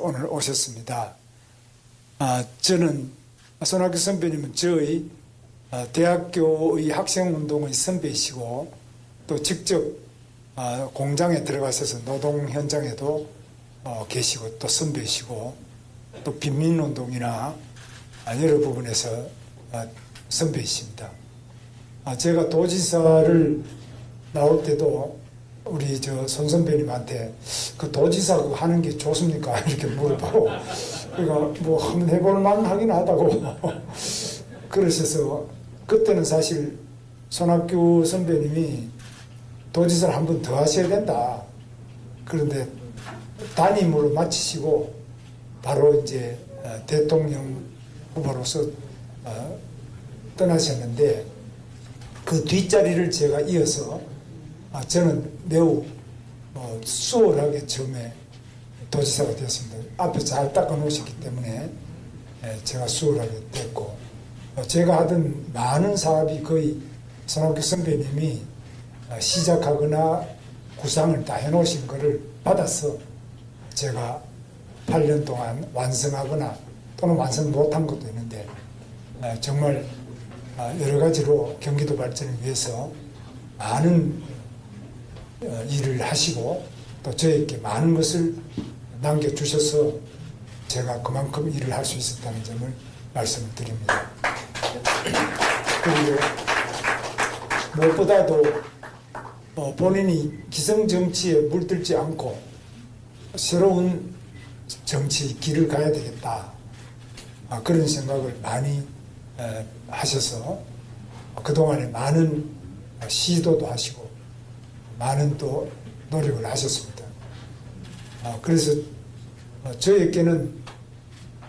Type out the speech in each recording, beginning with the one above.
오늘 오셨습니다. 저는 손학규 선배님은 저희 대학교의 학생운동의 선배이시고 또 직접 공장에 들어가셔서 노동 현장에도 계시고 또 선배이시고 또 빈민운동이나 여러 부분에서 선배이십니다. 제가 도지사를 나올 때도 우리 손 선배님한테 그 도지사 그거 하는 게 좋습니까? 이렇게 물어보고 그러니까 뭐 한번 해볼 만하긴 하다고 그러셔서 그때는 사실 손학규 선배님이 도지사를 한 번 더 하셔야 된다. 그런데 단임으로 마치시고 바로 이제 대통령 후보로서 떠나셨는데 그 뒷자리를 제가 이어서 저는 매우 수월하게 처음에 도지사가 되었습니다. 앞에 잘 닦아 놓으셨기 때문에 제가 수월하게 됐고 제가 하던 많은 사업이 거의 손학규 선배님이 시작하거나 구상을 다 해놓으신 것을 받아서 제가 8년 동안 완성하거나 또는 완성 못한 것도 있는데 정말 여러 가지로 경기도 발전을 위해서 많은 일을 하시고 또 저에게 많은 것을 남겨주셔서 제가 그만큼 일을 할 수 있었다는 점을 말씀을 드립니다. 그리고 무엇보다도 본인이 기성정치에 물들지 않고 새로운 정치 길을 가야 되겠다. 그런 생각을 많이 하셔서 그동안에 많은 시도도 하시고 많은 또 노력을 하셨습니다. 그래서 저에게는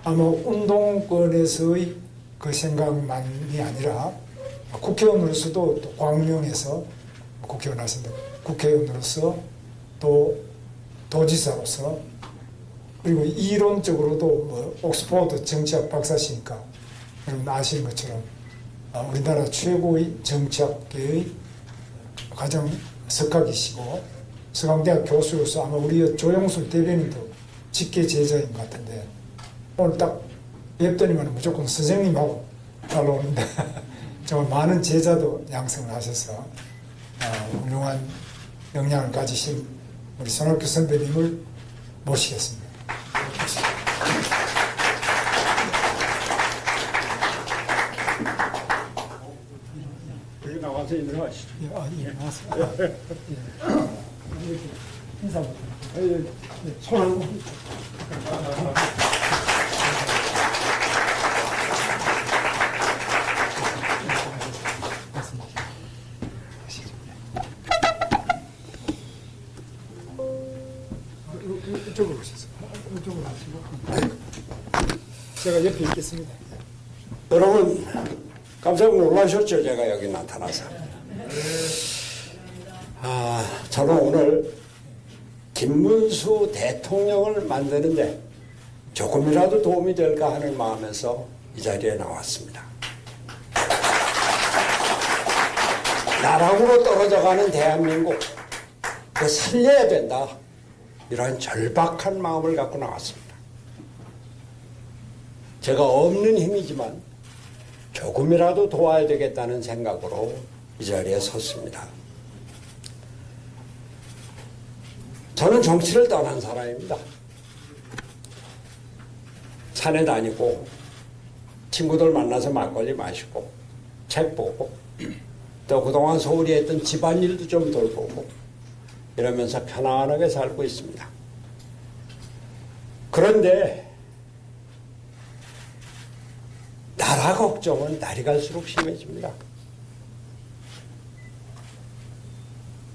아마 운동권에서의 그 생각만이 아니라 국회의원으로서도 또 광명에서 국회의원 하셨는데 국회의원으로서 또 도지사로서 그리고 이론적으로도 옥스퍼드 정치학 박사시니까 여러분 아시는 것처럼 우리나라 최고의 정치학계의 가장 석학이시고 서강대학 교수로서 아마 우리 조영술 대변인도 직계 제자인 것 같은데 오늘 딱 뵙더니만 무조건 선생님하고 따라오는데 정말 많은 제자도 양성을 하셔서 훌륭한 역량을 가지신 우리 손학규 선배님을 모시겠습니다. 여기 나와서 인사하시죠. 예, 맞습니다. 예. 인사부터. 손을 이쪽으로 오셔서 이쪽으로 하시고 제가 옆에 있겠습니다. 여러분 깜짝 놀라셨죠? 제가 여기 나타나서. 저는 오늘 김문수 대통령을 만드는데 조금이라도 도움이 될까 하는 마음에서 이 자리에 나왔습니다. 나락으로 떨어져가는 대한민국 그 살려야 된다. 이러한 절박한 마음을 갖고 나왔습니다. 제가 없는 힘이지만 조금이라도 도와야 되겠다는 생각으로 이 자리에 섰습니다. 저는 정치를 떠난 사람입니다. 산에 다니고 친구들 만나서 막걸리 마시고 책 보고 또 그동안 소홀히 했던 집안일도 좀 돌보고 이러면서 편안하게 살고 있습니다. 그런데 나라 걱정은 날이 갈수록 심해집니다.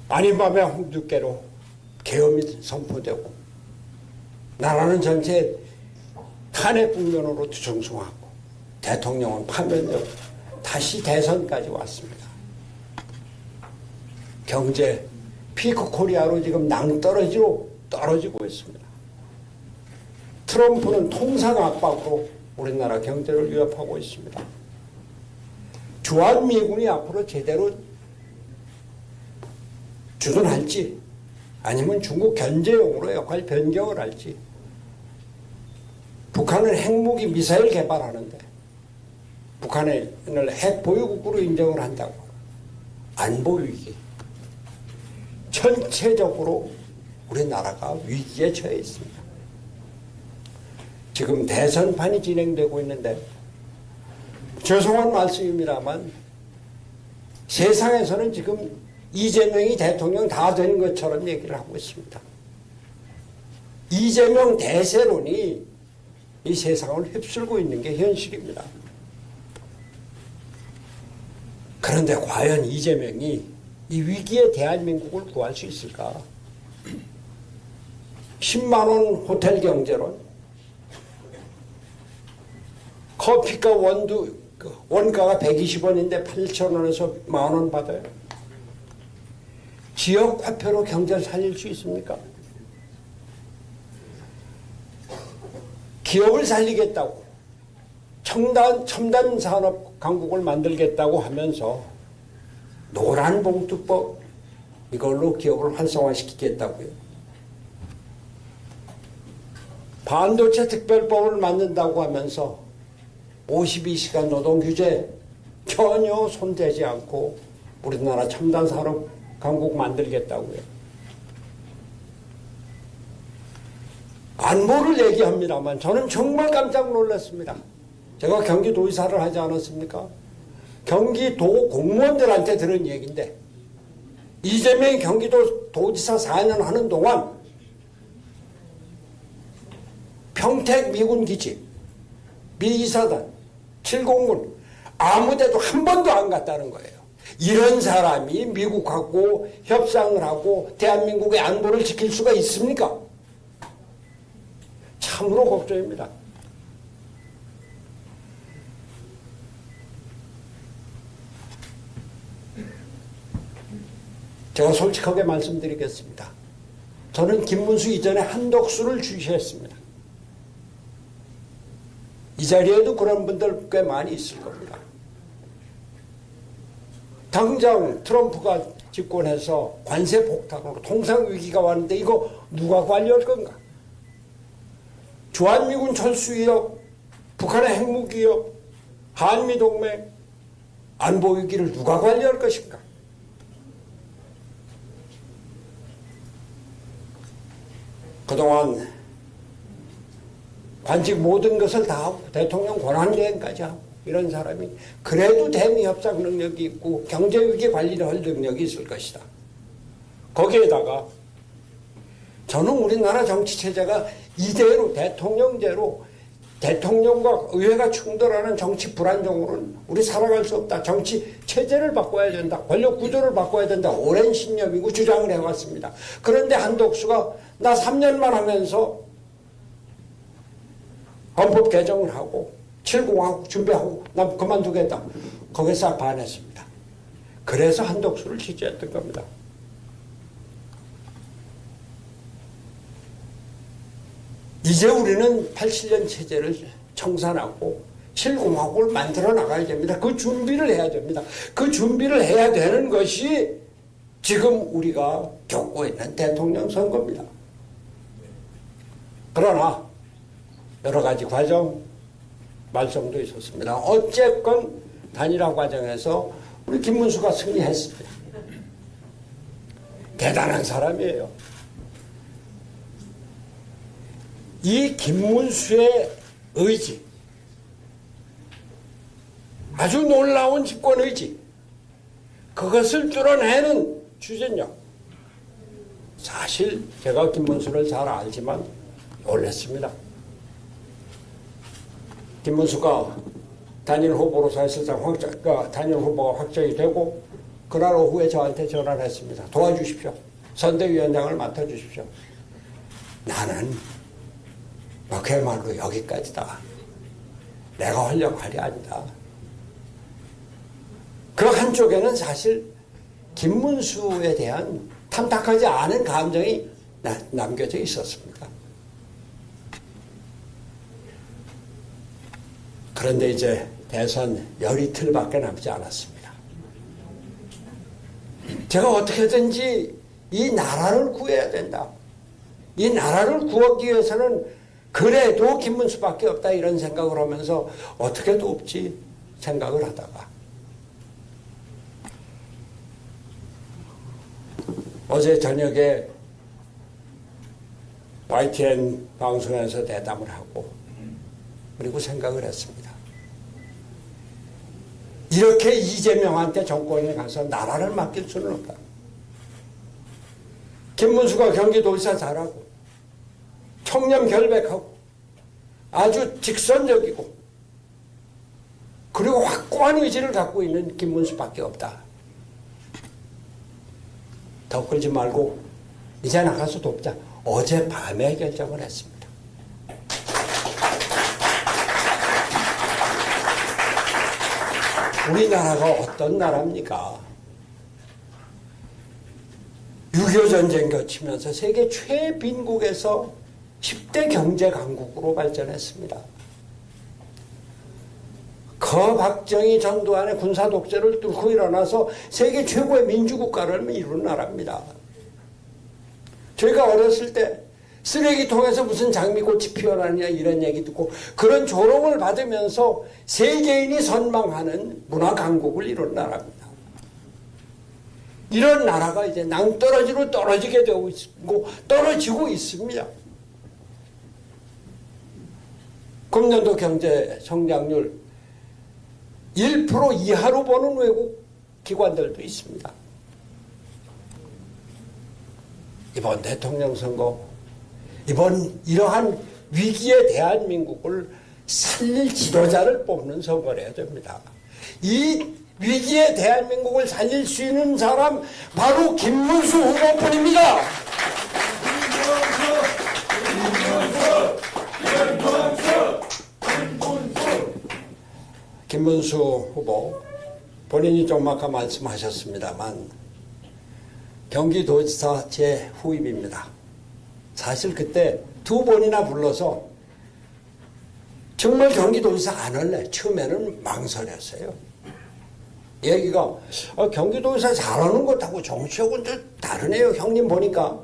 아닌 밤에 홍두깨로 계엄이 선포되고 나라는 전체 탄핵 국면으로 뒤숭숭하고 대통령은 파면되고 다시 대선까지 왔습니다. 경제 피크 코리아로 지금 낭떠러지로 떨어지고 있습니다. 트럼프는 통상 압박으로 우리나라 경제를 위협하고 있습니다. 주한미군이 앞으로 제대로 주둔할지 아니면 중국 견제용으로 역할 변경을 할지 북한은 핵무기 미사일 개발하는데 북한을 핵 보유국으로 인정을 한다고. 안보 위기. 전체적으로 우리나라가 위기에 처해 있습니다. 지금 대선판이 진행되고 있는데 죄송한 말씀입니다만 세상에서는 지금 이재명이 대통령 다 된 것처럼 얘기를 하고 있습니다. 이재명 대세론이 이 세상을 휩쓸고 있는 게 현실입니다. 그런데 과연 이재명이 이 위기에 대한민국을 구할 수 있을까? 10만 원 호텔 경제론, 커피가 원가가 120원인데 8,000원에서 10,000원 받아요. 지역 화폐로 경제를 살릴 수 있습니까? 기업을 살리겠다고 첨단 산업 강국을 만들겠다고 하면서 노란봉투법 이걸로 기업을 활성화시키겠다고요. 반도체 특별법을 만든다고 하면서 52시간 노동 규제 전혀 손대지 않고 우리나라 첨단 산업 강국 만들겠다고요. 안보를 얘기합니다만 저는 정말 깜짝 놀랐습니다. 제가 경기도지사를 하지 않았습니까? 경기도 공무원들한테 들은 얘기인데 이재명이 경기도 도지사 4년 하는 동안 평택 미군 기지, 미이사단, 7공군 아무데도 한 번도 안 갔다는 거예요. 이런 사람이 미국하고 협상을 하고 대한민국의 안보를 지킬 수가 있습니까? 참으로 걱정입니다. 제가 솔직하게 말씀드리겠습니다. 저는 김문수 이전에 한덕수를 주시했습니다. 이 자리에도 그런 분들 꽤 많이 있을 겁니다. 당장 트럼프가 집권해서 관세 폭탄으로 통상 위기가 왔는데 이거 누가 관리할 건가? 주한미군 철수위협, 북한의 핵무기협, 한미동맹, 안보 위기를 누가 관리할 것인가? 그동안 관직 모든 것을 다 하고 대통령 권한대행까지 하고 이런 사람이 그래도 대미협상 능력이 있고 경제위기 관리를 할 능력이 있을 것이다. 거기에다가 저는 우리나라 정치체제가 이대로 대통령제로 대통령과 의회가 충돌하는 정치 불안정으로는 우리 살아갈 수 없다. 정치 체제를 바꿔야 된다. 권력 구조를 바꿔야 된다. 오랜 신념이고 주장을 해왔습니다. 그런데 한덕수가 나 3년만 하면서 헌법 개정을 하고 7공화국 준비하고 난 그만두겠다. 거기서 반했습니다. 그래서 한덕수를 지지했던 겁니다. 이제 우리는 87년 체제를 청산하고 7공화국을 만들어 나가야 됩니다. 그 준비를 해야 됩니다. 그 준비를 해야 되는 것이 지금 우리가 겪고 있는 대통령 선거입니다. 그러나 여러 가지 과정, 말썽도 있었습니다. 어쨌건 단일화 과정에서 우리 김문수가 승리했습니다. 대단한 사람이에요. 이 김문수의 의지, 아주 놀라운 집권 의지, 그것을 뚫어내는 추진력. 사실 제가 김문수를 잘 알지만 놀랐습니다. 김문수가 단일 후보로 사실상 단일 후보가 확정이 되고 그날 오후에 저한테 전화를 했습니다. 도와주십시오. 선대위원장을 맡아주십시오. 나는 그야말로 여기까지다. 내가 하려고 할 게 아니다. 그 한쪽에는 사실 김문수에 대한 탐탁하지 않은 감정이 남겨져 있었습니다. 그런데 이제 대선 열이틀밖에 남지 않았습니다. 제가 어떻게든지 이 나라를 구해야 된다. 이 나라를 구하기 위해서는 그래도 김문수밖에 없다 이런 생각을 하면서 어떻게 돕지 생각을 하다가 어제 저녁에 YTN 방송에서 대담을 하고 그리고 생각을 했습니다. 이렇게 이재명한테 정권에 가서 나라를 맡길 수는 없다. 김문수가 경기도지사 잘하고 청렴 결백하고 아주 직선적이고 그리고 확고한 의지를 갖고 있는 김문수밖에 없다. 더 끌지 말고 이제 나가서 돕자. 어젯밤에 결정을 했습니다. 우리나라가 어떤 나라입니까? 6.25 전쟁 거치면서 세계 최빈국에서 10대 경제 강국으로 발전했습니다. 박정희 전두환의 군사 독재를 뚫고 일어나서 세계 최고의 민주국가를 이룬 나라입니다. 저희가 어렸을 때 쓰레기통에서 무슨 장미꽃이 피어나느냐 이런 얘기 듣고 그런 조롱을 받으면서 세계인이 선망하는 문화 강국을 이룬 나라입니다. 이런 나라가 이제 낭떠러지로 떨어지게 되고 있고 떨어지고 있습니다. 금년도 경제 성장률 1% 이하로 보는 외국 기관들도 있습니다. 이번 대통령 선거, 이번 이러한 위기의 대한민국을 살릴 지도자를 뽑는 선거를 해야 됩니다. 이 위기의 대한민국을 살릴 수 있는 사람 바로 김문수 후보뿐입니다. 김문수 후보 본인이 좀 아까 말씀하셨습니다만 경기도지사 제 후임입니다. 사실 그때 2번이나 불러서 정말 경기도지사 안 할래. 처음에는 망설였어요. 얘기가 경기도지사 잘하는 것하고 정치하고는 좀 다르네요. 형님 보니까.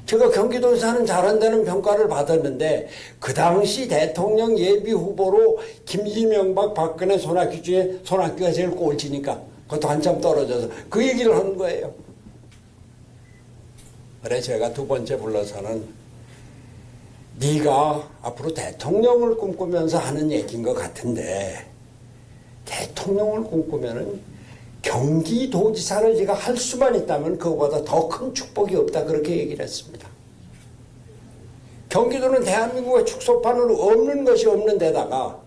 제가 경기도지사는 잘한다는 평가를 받았는데 그 당시 대통령 예비 후보로 김이명박 박근혜 손학규 중에 손학규가 제일 꼴찌니까 그것도 한참 떨어져서 그 얘기를 하는 거예요. 그래 제가 2번째 불러서는 네가 앞으로 대통령을 꿈꾸면서 하는 얘기인 것 같은데 대통령을 꿈꾸면은 경기도지사를 네가 할 수만 있다면 그거보다 더 큰 축복이 없다 그렇게 얘기를 했습니다. 경기도는 대한민국의 축소판으로 없는 것이 없는 데다가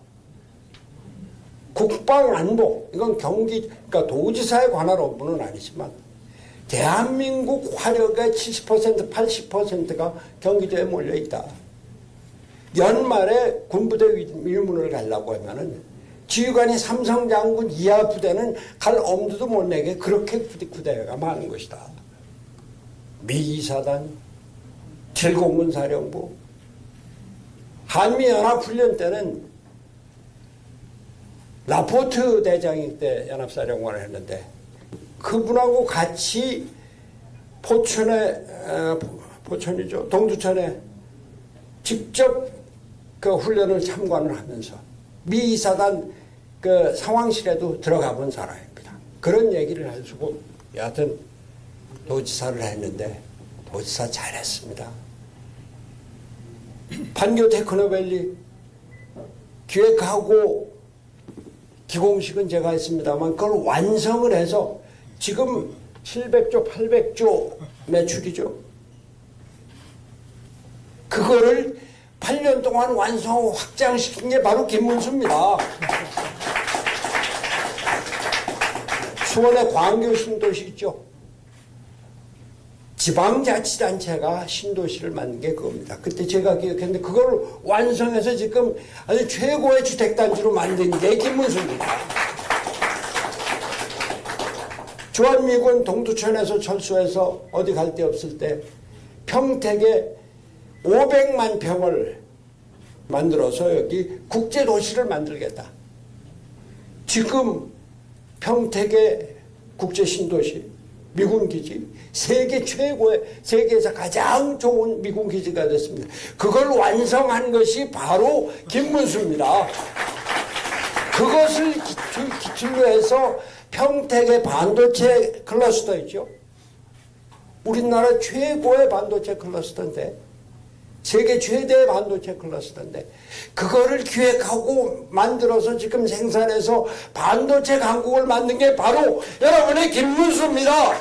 국방안보 이건 그러니까 도지사에 관할 업무는 아니지만 대한민국 화력의 70% 80%가 경기도에 몰려있다. 연말에 군부대 위문을 가려고 하면은 지휘관이 삼성장군 이하 부대는 갈 엄두도 못 내게 그렇게 부대가 많은 것이다. 미2사단, 7공군사령부, 한미연합훈련 때는 라포트 대장이 때 연합사령관을 했는데 그분하고 같이 포천이죠. 동두천에 직접 그 훈련을 참관을 하면서 미2사단 그 상황실에도 들어가 본 사람입니다. 그런 얘기를 해주고 여하튼 도지사를 했는데 도지사 잘했습니다. 판교 테크노밸리 기획하고 기공식은 제가 했습니다만 그걸 완성을 해서 지금 700조 800조 매출이죠. 그거를 8년 동안 완성하고 확장시킨 게 바로 김문수입니다. 수원의 광교 신도시 있죠. 지방자치단체가 신도시를 만든 게 그겁니다. 그때 제가 기억했는데 그걸 완성해서 지금 아주 최고의 주택단지로 만든 게 김문수입니다. 주한미군 동두천에서 철수해서 어디 갈 데 없을 때 평택에 500만 평을 만들어서 여기 국제도시를 만들겠다. 지금 평택의 국제신도시 미군 기지, 세계 최고의, 세계에서 가장 좋은 미군 기지가 됐습니다. 그걸 완성한 것이 바로 김문수입니다. 그것을 기출로 해서 평택의 반도체 클러스터 있죠. 우리나라 최고의 반도체 클러스터인데, 세계 최대의 반도체 클러스터인데, 그거를 기획하고 만들어서 지금 생산해서 반도체 강국을 만든 게 바로 여러분의 김문수입니다.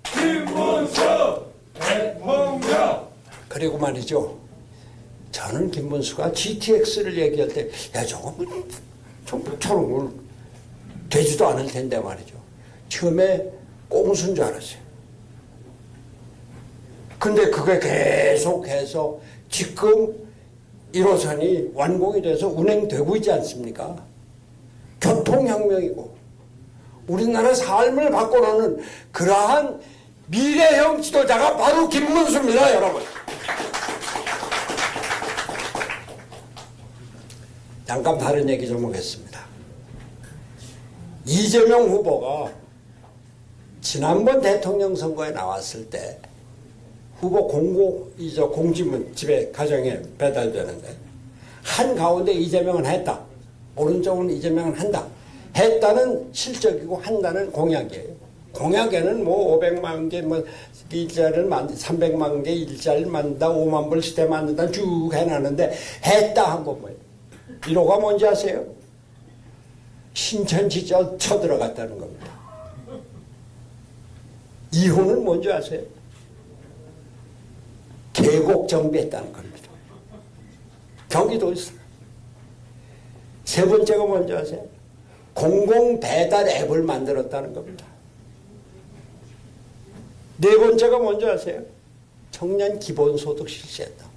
김문수 대통령. 그리고 말이죠, 저는 김문수가 GTX를 얘기할 때, 야, 저거 저런 걸 되지도 않을 텐데 말이죠. 처음에 꼼수인 줄 알았어요. 근데 그게 계속해서 지금 1호선이 완공이 돼서 운행되고 있지 않습니까? 교통혁명이고 우리나라 삶을 바꿔놓는 그러한 미래형 지도자가 바로 김문수입니다, 여러분. 잠깐 다른 얘기 좀 하겠습니다. 이재명 후보가 지난번 대통령 선거에 나왔을 때 후보 공지문 집에 가정에 배달되는데 한가운데 이재명은 했다, 오른쪽은 이재명은 한다, 했다는 실적이고 한다는 공약이에요. 공약에는 뭐 500만 개 뭐 일자리를 300만 개 일자리를 만든다, 5만 불 시대 만든다 쭉 해놨는데 했다 한 건 뭐예요? 1호가 뭔지 아세요? 신천지 쳐들어갔다는 겁니다. 2호는 뭔지 아세요? 계곡 정비했다는 겁니다. 경기도에서. 세 번째가 뭔지 아세요? 공공 배달 앱을 만들었다는 겁니다. 네 번째가 뭔지 아세요? 청년 기본소득 실시했다고.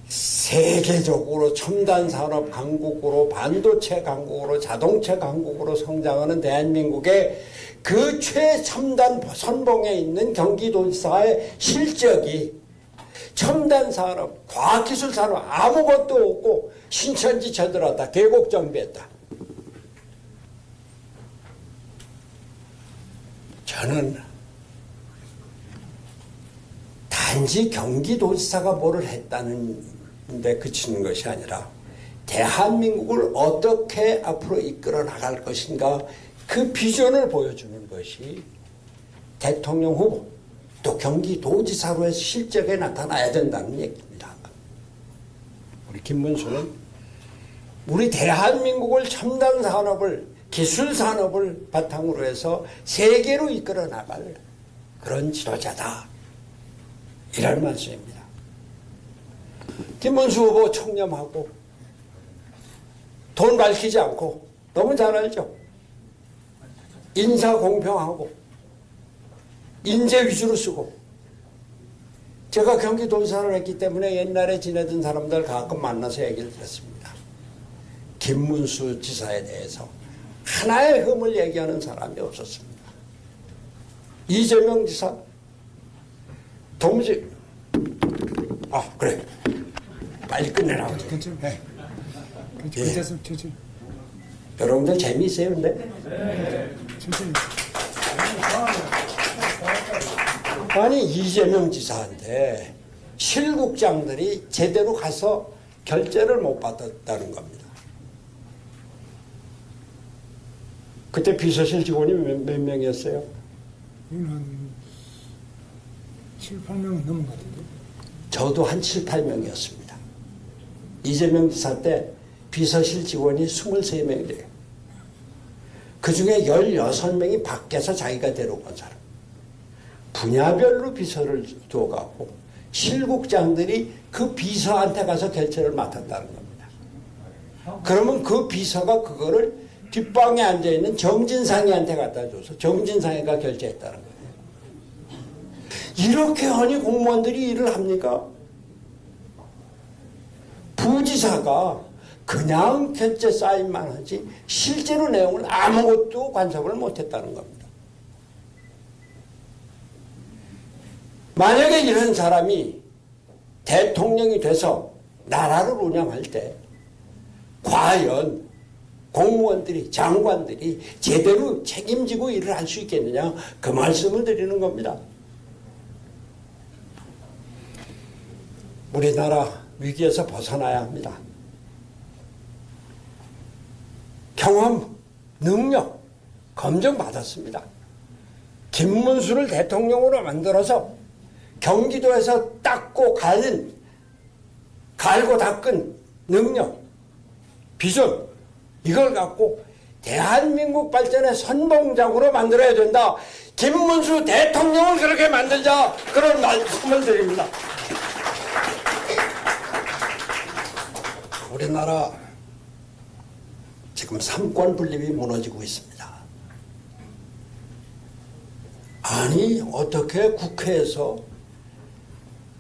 세계적으로 첨단 산업 강국으로, 반도체 강국으로, 자동차 강국으로 성장하는 대한민국의 그 최첨단 선봉에 있는 경기도지사의 실적이 첨단 산업, 과학기술 산업 아무것도 없고 신천지 쳐들었다, 계곡 정비했다. 저는 단지 경기도지사가 뭐를 했다는 데 그치는 것이 아니라 대한민국을 어떻게 앞으로 이끌어 나갈 것인가, 그 비전을 보여주는 것이 대통령 후보 또 경기도지사로의 실적에 나타나야 된다는 얘기입니다. 우리 김문수는 우리 대한민국을 첨단 산업을, 기술 산업을 바탕으로 해서 세계로 이끌어 나갈 그런 지도자다, 이런 말씀입니다. 김문수 후보 청렴하고 돈 밝히지 않고 너무 잘 알죠. 인사 공평하고 인재 위주로 쓰고. 제가 경기도지사를 했기 때문에 옛날에 지내던 사람들 가끔 만나서 얘기를 들었습니다. 김문수 지사에 대해서 하나의 흠을 얘기하는 사람이 없었습니다. 이재명 지사 도무지 그래 빨리 끝내라고. 괜찮아요. 네. 괜찮습니다. 천천히. 여러분들 재미있어요, 근데? 천천히. 아니, 이재명 지사한테 실국장들이 제대로 가서 결재를 못 받았다는 겁니다. 그때 비서실 직원이 몇 명이었어요? 이건 한 7, 8명은 넘은 것 같은데. 저도 한 7, 8명이었습니다. 이재명 지사 때 비서실 직원이 23명이 돼요. 그 중에 16명이 밖에서 자기가 데려온 사람. 분야별로 비서를 두어갖고 실국장들이 그 비서한테 가서 결제를 맡았다는 겁니다. 그러면 그 비서가 그거를 뒷방에 앉아있는 정진상이한테 갖다 줘서 정진상이가 결제했다는 거예요. 이렇게 하니 공무원들이 일을 합니까? 부지사가 그냥 결제 사인만 하지 실제로 내용을 아무것도 간섭을 못했다는 겁니다. 만약에 이런 사람이 대통령이 돼서 나라를 운영할 때 과연 공무원들이, 장관들이 제대로 책임지고 일을 할 수 있겠느냐, 그 말씀을 드리는 겁니다. 우리나라 위기에서 벗어나야 합니다. 경험, 능력 검증받았습니다. 김문수를 대통령으로 만들어서 경기도에서 닦고 갈고 닦은 능력, 비전, 이걸 갖고 대한민국 발전의 선봉장으로 만들어야 된다. 김문수 대통령을 그렇게 만들자, 그런 말씀을 드립니다. 우리나라 지금 삼권 분립이 무너지고 있습니다. 아니, 어떻게 국회에서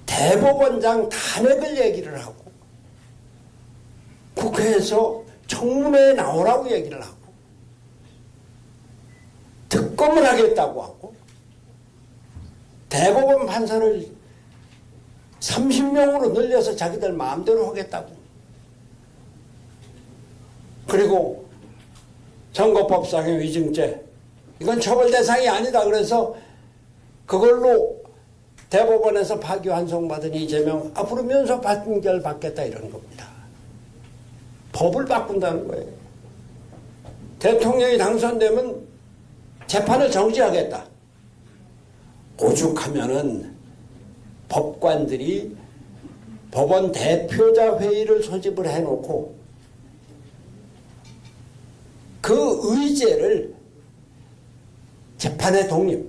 대법원장 탄핵을 얘기를 하고 국회에서 청문회에 나오라고 얘기를 하고 특검을 하겠다고 하고 대법원 판사를 30명으로 늘려서 자기들 마음대로 하겠다고, 그리고 선거법상의 위증죄, 이건 처벌 대상이 아니다 그래서 그걸로 대법원에서 파기환송받은 이재명 앞으로 면소 판결 받겠다 이런 겁니다. 법을 바꾼다는 거예요. 대통령이 당선되면 재판을 정지하겠다. 오죽하면은 법관들이 법원 대표자 회의를 소집을 해놓고 그 의제를 재판의 독립,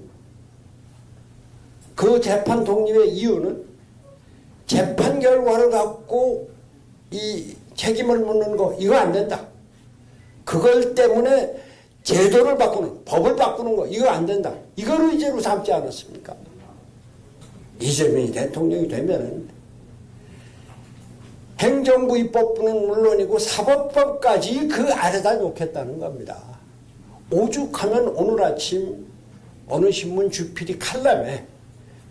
그 재판 독립의 이유는 재판 결과를 갖고 이 책임을 묻는 거, 이거 안 된다. 그걸 때문에 제도를 바꾸는, 법을 바꾸는 거, 이거 안 된다. 이걸 의제로 삼지 않았습니까? 이재명이 대통령이 되면은 행정부 입법부는 물론이고 사법법까지 그 아래다 놓겠다는 겁니다. 오죽하면 오늘 아침 어느 신문 주필이 칼럼에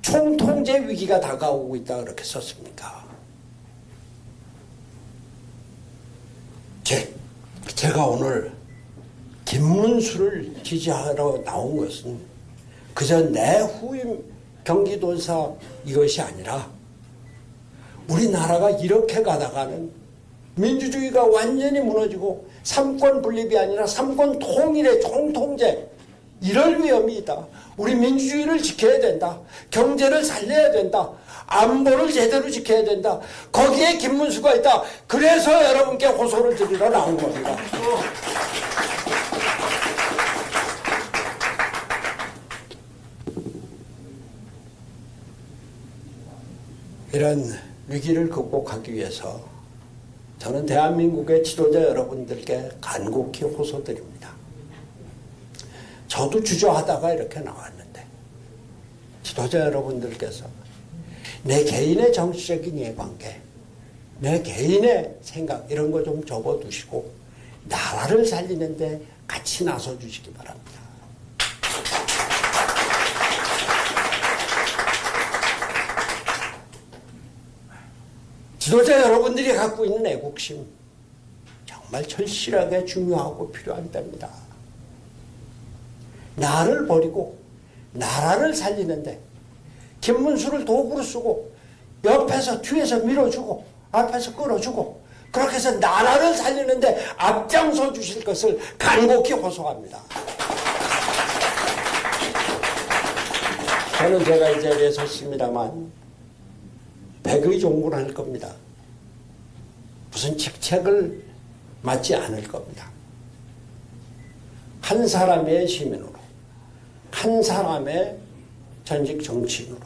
총통제 위기가 다가오고 있다 그렇게 썼습니까? 제가 오늘 김문수를 지지하러 나온 것은 그저 내 후임 경기도사 이것이 아니라 우리나라가 이렇게 가다가는 민주주의가 완전히 무너지고 삼권 분립이 아니라 삼권 통일의 총통제, 이럴 위험이 있다. 우리 민주주의를 지켜야 된다. 경제를 살려야 된다. 안보를 제대로 지켜야 된다. 거기에 김문수가 있다. 그래서 여러분께 호소를 드리러 나온 겁니다. 이런 위기를 극복하기 위해서 저는 대한민국의 지도자 여러분들께 간곡히 호소드립니다. 저도 주저하다가 이렇게 나왔는데 지도자 여러분들께서 내 개인의 정치적인 이해관계, 내 개인의 생각 이런 거 좀 접어두시고 나라를 살리는데 같이 나서주시기 바랍니다. 지도자 여러분들이 갖고 있는 애국심 정말 절실하게 중요하고 필요한 때입니다. 나를 버리고 나라를 살리는데 김문수를 도구로 쓰고 옆에서 뒤에서 밀어주고 앞에서 끌어주고 그렇게 해서 나라를 살리는데 앞장서 주실 것을 간곡히 호소합니다. 저는 제가 이 자리에 섰습니다만 백의 종군을 할 겁니다. 무슨 직책을 맡지 않을 겁니다. 한 사람의 시민으로, 한 사람의 전직 정치인으로,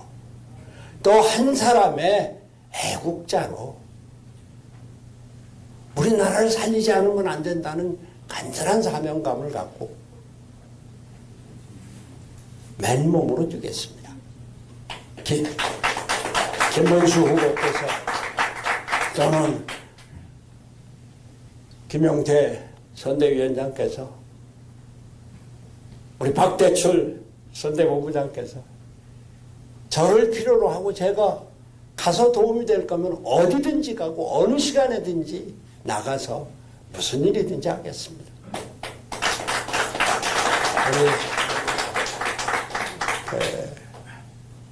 또 한 사람의 애국자로 우리나라를 살리지 않으면 안 된다는 간절한 사명감을 갖고 맨몸으로 뛰겠습니다. 김문수 후보께서 저는 김용태 선대위원장께서 우리 박대출 선대본부장께서 저를 필요로 하고 제가 가서 도움이 될 거면 어디든지 가고 어느 시간에든지 나가서 무슨 일이든지 하겠습니다.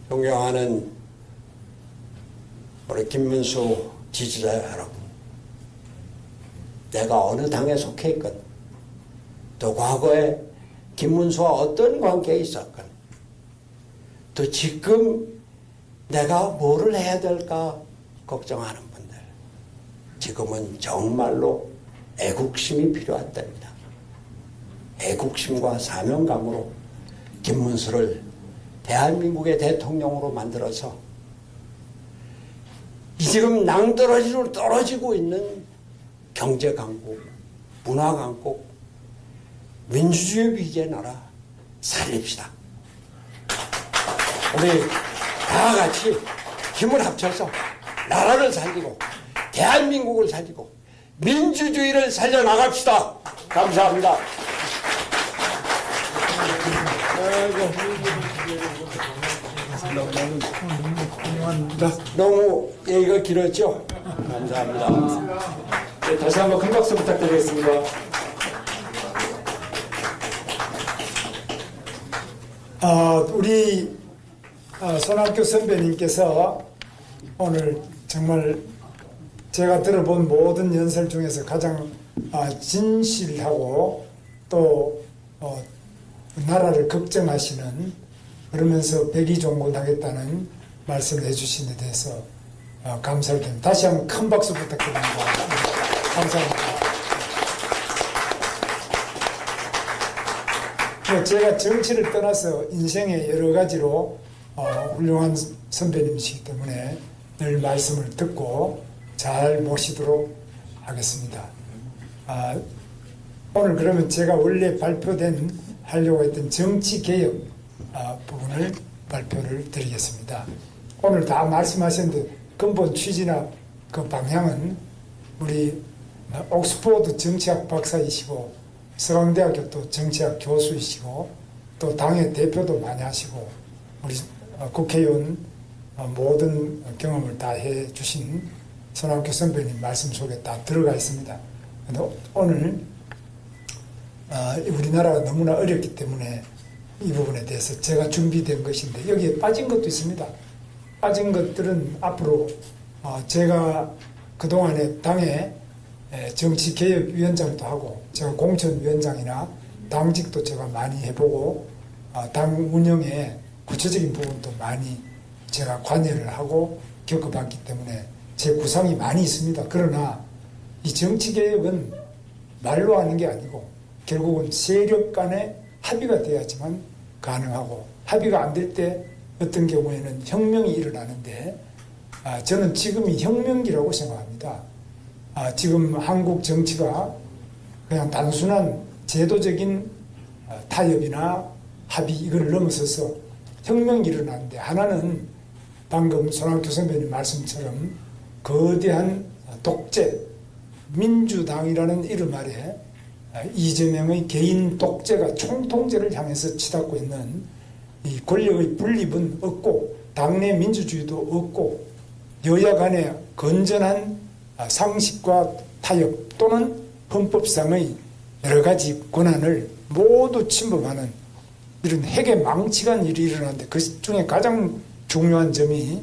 존경하는 우리 김문수 지지자 여러분, 내가 어느 당에 속해 있건 또 과거에 김문수와 어떤 관계에 있었건 또 지금 내가 뭐를 해야 될까 걱정하는 분들, 지금은 정말로 애국심이 필요한 때입니다. 애국심과 사명감으로 김문수를 대한민국의 대통령으로 만들어서 이 지금 낭떠러지로 떨어지고 있는 경제 강국, 문화 강국, 민주주의 위기의 나라 살립시다. 우리 다 같이 힘을 합쳐서 나라를 살리고 대한민국을 살리고 민주주의를 살려나갑시다. 감사합니다. 너무 얘기가 길었죠? 감사합니다. 네, 다시 한번 큰 박수 부탁드리겠습니다. 우리 손학규 선배님께서 오늘 정말 제가 들어본 모든 연설 중에서 가장 진실하고 또 나라를 걱정하시는, 그러면서 백의종군하겠다는 말씀을 해주신 데 대해서 감사를 드립니다. 다시 한번 큰 박수 부탁드립니다. 감사합니다. 제가 정치를 떠나서 인생의 여러 가지로 훌륭한 선배님이시기 때문에 늘 말씀을 듣고 잘 모시도록 하겠습니다. 오늘 그러면 제가 원래 하려고 했던 정치개혁 부분을 발표를 드리겠습니다. 오늘 다 말씀하셨는데 근본 취지나 그 방향은 우리 옥스포드 정치학 박사이시고 서강대학교 또 정치학 교수이시고 또 당의 대표도 많이 하시고 우리 국회의원 모든 경험을 다 해주신 손학규 선배님 말씀 속에 다 들어가 있습니다. 근데 오늘 우리나라가 너무나 어렵기 때문에 이 부분에 대해서 제가 준비된 것인데 여기에 빠진 것도 있습니다. 빠진 것들은 앞으로 제가 그동안에 당의 정치개혁위원장도 하고 제가 공천위원장이나 당직도 제가 많이 해보고 당 운영에 구체적인 부분도 많이 제가 관여를 하고 겪어봤기 때문에 제 구상이 많이 있습니다. 그러나 이 정치개혁은 말로 하는 게 아니고 결국은 세력 간의 합의가 돼야지만 가능하고, 합의가 안 될 때 어떤 경우에는 혁명이 일어나는데 저는 지금이 혁명기라고 생각합니다. 지금 한국 정치가 그냥 단순한 제도적인 타협이나 합의 이걸 넘어서서 혁명이 일어나는데, 하나는 방금 손학규 선배님 말씀처럼 거대한 독재, 민주당이라는 이름 아래 이재명의 개인 독재가 총통제를 향해서 치닫고 있는 이 권력의 분립은 없고 당내 민주주의도 없고 여야 간의 건전한 상식과 타협 또는 헌법상의 여러 가지 권한을 모두 침범하는 이런 핵의 망치간 일이 일어나는데, 그 중에 가장 중요한 점이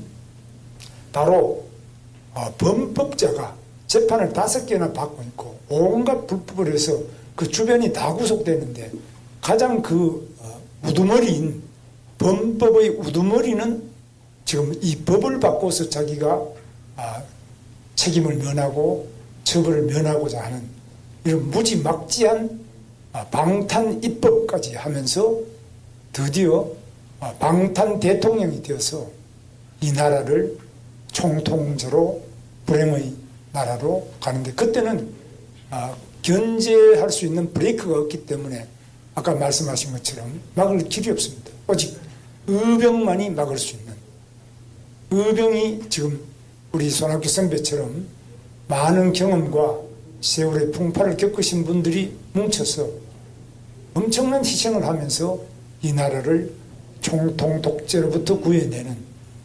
바로 범법자가 재판을 5개나 받고 있고 온갖 불법을 해서 그 주변이 다 구속되는데, 가장 그 우두머리인 범법의 우두머리는 지금 이 법을 바꿔서 자기가 책임을 면하고 처벌을 면하고자 하는 이런 무지막지한 방탄 입법까지 하면서 드디어 방탄 대통령이 되어서 이 나라를 총통제로 불행의 나라로 가는데, 그때는 견제할 수 있는 브레이크가 없기 때문에 아까 말씀하신 것처럼 막을 길이 없습니다. 오직 의병만이 막을 수 있는, 의병이 지금 우리 손학규 선배처럼 많은 경험과 세월의 풍파를 겪으신 분들이 뭉쳐서 엄청난 희생을 하면서 이 나라를 총통 독재로부터 구해내는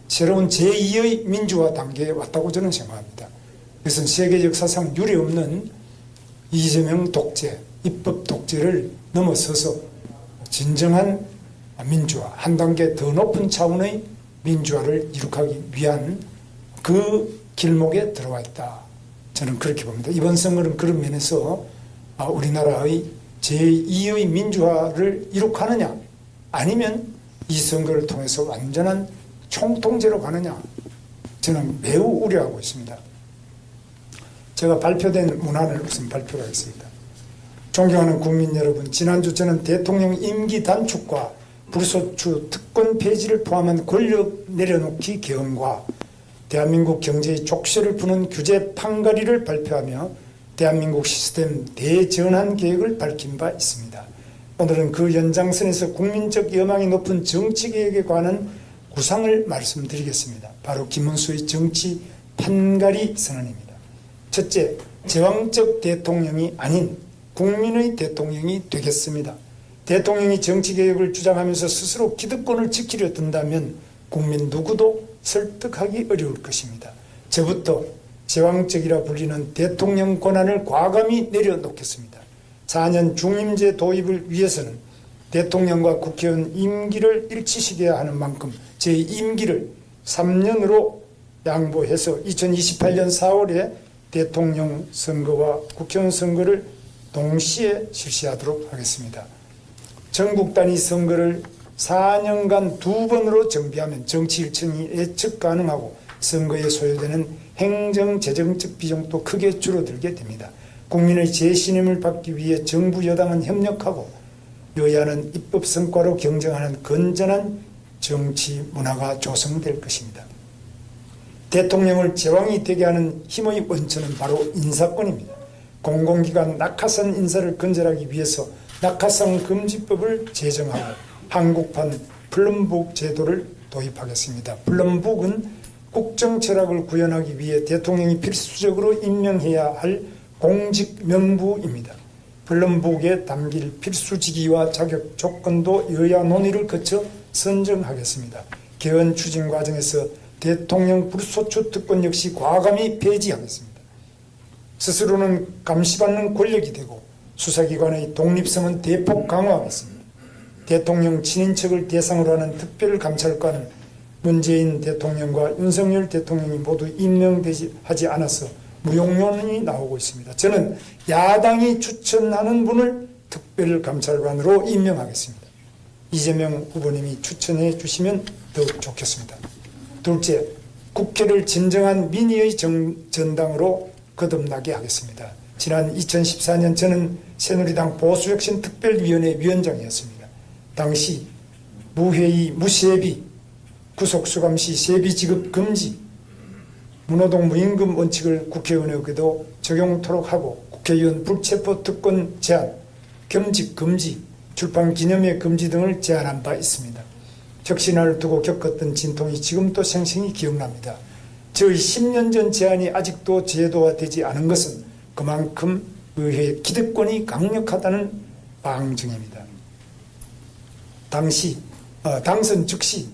새로운 제2의 민주화 단계에 왔다고 저는 생각합니다. 그것은 세계 역사상 유례없는 이재명 독재, 입법 독재를 넘어서서 진정한 민주화, 한 단계 더 높은 차원의 민주화를 이룩하기 위한 그 길목에 들어와 있다. 저는 그렇게 봅니다. 이번 선거는 그런 면에서 우리나라의 제2의 민주화를 이룩하느냐, 아니면 이 선거를 통해서 완전한 총통제로 가느냐, 저는 매우 우려하고 있습니다. 제가 발표된 문안을 우선 발표하겠습니다. 존경하는 국민 여러분, 지난주 저는 대통령 임기 단축과 불소추 특권 폐지를 포함한 권력 내려놓기 개헌과 대한민국 경제의 족쇄를 푸는 규제 판가리를 발표하며 대한민국 시스템 대전환 계획을 밝힌 바 있습니다. 오늘은 그 연장선에서 국민적 여망이 높은 정치개혁에 관한 구상을 말씀드리겠습니다. 바로 김문수의 정치 판가리 선언입니다. 첫째, 제왕적 대통령이 아닌 국민의 대통령이 되겠습니다. 대통령이 정치개혁을 주장하면서 스스로 기득권을 지키려 든다면 국민 누구도 설득하기 어려울 것입니다. 저부터 제왕적이라 불리는 대통령 권한을 과감히 내려놓겠습니다. 4년 중임제 도입을 위해서는 대통령과 국회의원 임기를 일치시켜야 하는 만큼 제 임기를 3년으로 양보해서 2028년 4월에 대통령 선거와 국회의원 선거를 동시에 실시하도록 하겠습니다. 전국 단위 선거를 4년간 2번으로 정비하면 정치 일정이 예측 가능하고 선거에 소요되는 행정, 재정적 비용도 크게 줄어들게 됩니다. 국민의 재신임을 받기 위해 정부 여당은 협력하고 여야는 입법 성과로 경쟁하는 건전한 정치 문화가 조성될 것입니다. 대통령을 제왕이 되게 하는 힘의 원천은 바로 인사권입니다. 공공기관 낙하산 인사를 근절하기 위해서 낙하산 금지법을 제정하고 한국판 플럼북 제도를 도입하겠습니다. 플럼북은 국정 철학을 구현하기 위해 대통령이 필수적으로 임명해야 할 공직 명부입니다. 플럼북에 담길 필수직위와 자격 조건도 여야 논의를 거쳐 선정하겠습니다. 개헌 추진 과정에서 대통령 불소추 특권 역시 과감히 폐지하겠습니다. 스스로는 감시받는 권력이 되고 수사기관의 독립성은 대폭 강화하겠습니다. 대통령 친인척을 대상으로 하는 특별감찰관은 문재인 대통령과 윤석열 대통령이 모두 임명하지 않아서 무용론이 나오고 있습니다. 저는 야당이 추천하는 분을 특별감찰관으로 임명하겠습니다. 이재명 후보님이 추천해 주시면 더욱 좋겠습니다. 둘째, 국회를 진정한 민의의 전당으로 거듭나게 하겠습니다. 지난 2014년 저는 새누리당 보수혁신특별위원회 위원장이었습니다. 당시 무회의, 무세비, 구속수감시 세비 지급 금지, 무노동 무임금 원칙을 국회의원에게도 적용토록 하고 국회의원 불체포 특권 제한, 겸직 금지, 출판 기념회 금지 등을 제안한 바 있습니다. 혁신을 두고 겪었던 진통이 지금도 생생히 기억납니다. 저의 10년 전 제안이 아직도 제도화되지 않은 것은 그만큼 의회의 기득권이 강력하다는 방증입니다. 당시 당선 즉시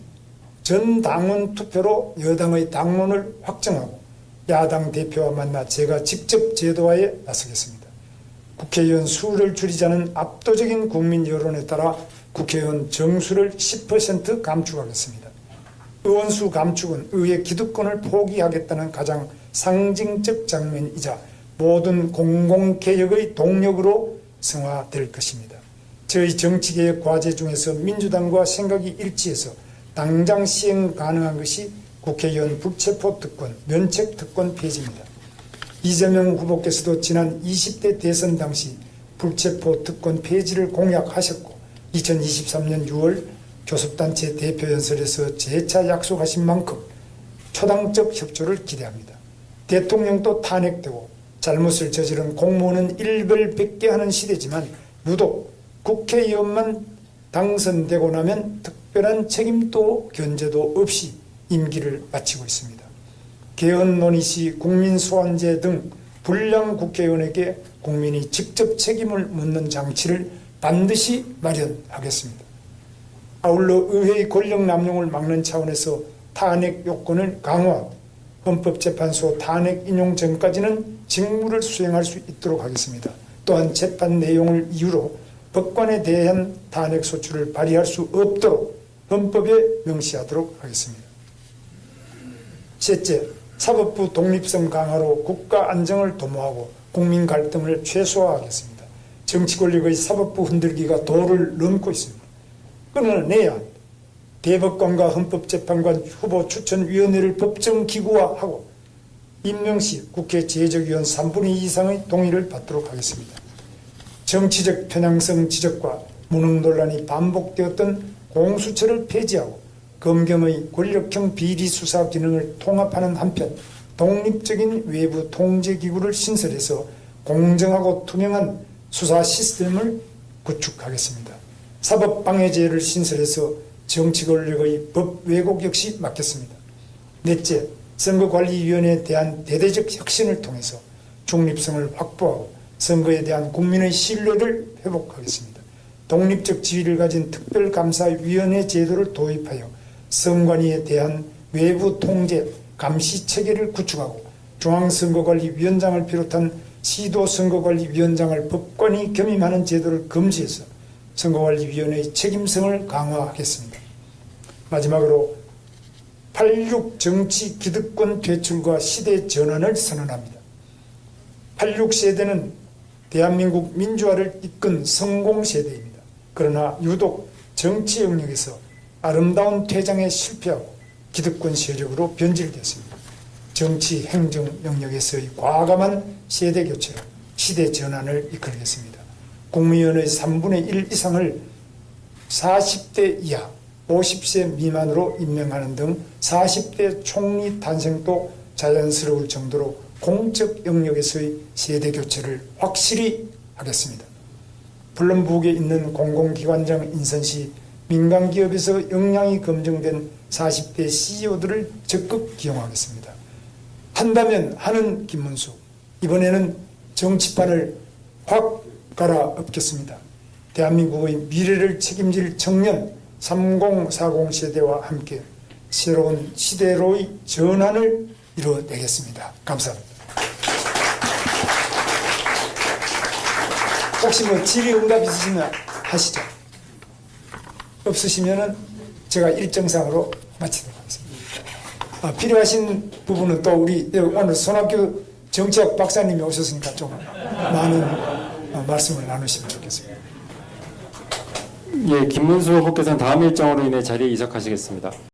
전 당원 투표로 여당의 당론을 확정하고 야당 대표와 만나 제가 직접 제도화에 나서겠습니다. 국회의원 수를 줄이자는 압도적인 국민 여론에 따라 국회의원 정수를 10% 감축하겠습니다. 의원수 감축은 의회 기득권을 포기하겠다는 가장 상징적 장면이자 모든 공공개혁의 동력으로 성화될 것입니다. 저희 정치개혁 과제 중에서 민주당과 생각이 일치해서 당장 시행 가능한 것이 국회의원 불체포 특권, 면책 특권 폐지입니다. 이재명 후보께서도 지난 20대 대선 당시 불체포 특권 폐지를 공약하셨고 2023년 6월 교섭단체 대표연설에서 재차 약속하신 만큼 초당적 협조를 기대합니다. 대통령도 탄핵되고 잘못을 저지른 공무원은 일벌백계하는 시대지만 유독 국회의원만 당선되고 나면 특별한 책임도 견제도 없이 임기를 마치고 있습니다. 개헌 논의 시 국민소환제 등 불량 국회의원에게 국민이 직접 책임을 묻는 장치를 반드시 마련하겠습니다. 아울러 의회의 권력 남용을 막는 차원에서 탄핵 요건을 강화하고 헌법재판소 탄핵 인용 전까지는 직무를 수행할 수 있도록 하겠습니다. 또한 재판 내용을 이유로 법관에 대한 탄핵 소추를 발의할 수 없도록 헌법에 명시하도록 하겠습니다. 셋째, 사법부 독립성 강화로 국가 안정을 도모하고 국민 갈등을 최소화하겠습니다. 정치 권력의 사법부 흔들기가 도를 넘고 있습니다. 끊어내야 대법관과 헌법재판관 후보 추천위원회를 법정기구화하고 임명 시 국회 제적위원 3분의 2 이상의 동의를 받도록 하겠습니다. 정치적 편향성 지적과 무능 논란이 반복되었던 공수처를 폐지하고 검경의 권력형 비리수사 기능을 통합하는 한편 독립적인 외부 통제기구를 신설해서 공정하고 투명한 수사 시스템을 구축하겠습니다. 사법방해제를 신설해서 정치 권력의 법 왜곡 역시 막겠습니다. 넷째, 선거관리위원회에 대한 대대적 혁신을 통해서 중립성을 확보하고 선거에 대한 국민의 신뢰를 회복하겠습니다. 독립적 지위를 가진 특별감사위원회 제도를 도입하여 선관위에 대한 외부 통제, 감시 체계를 구축하고 중앙선거관리위원장을 비롯한 시도선거관리위원장을 법관이 겸임하는 제도를 금지해서 선거관리위원회의 책임성을 강화하겠습니다. 마지막으로 86 정치 기득권 퇴출과 시대 전환을 선언합니다. 86 세대는 대한민국 민주화를 이끈 성공 세대입니다. 그러나 유독 정치 영역에서 아름다운 퇴장에 실패하고 기득권 세력으로 변질됐습니다. 정치 행정 영역에서의 과감한 세대 교체로 시대 전환을 이끌겠습니다. 국무위원의 3분의 1 이상을 40대 이하 50세 미만으로 임명하는 등 40대 총리 탄생도 자연스러울 정도로 공적 영역에서의 세대 교체를 확실히 하겠습니다. 플럼북에 있는 공공기관장 인선 시 민간기업에서 역량이 검증된 40대 CEO들을 적극 기용하겠습니다. 한다면 하는 김문수, 이번에는 정치판을 확 갈아엎겠습니다. 대한민국의 미래를 책임질 청년 3040 세대와 함께 새로운 시대로의 전환을 이뤄내겠습니다. 감사합니다. 혹시 질의응답 있으시면 하시죠. 없으시면 제가 일정상으로 마치도록 하겠습니다. 필요하신 부분은 또 우리 오늘 손학규 정치학 박사님이 오셨으니까 좀 많은 말씀을 나누시면 좋겠습니다. 예, 김문수 후보께서는 다음 일정으로 인해 자리에 이석하시겠습니다.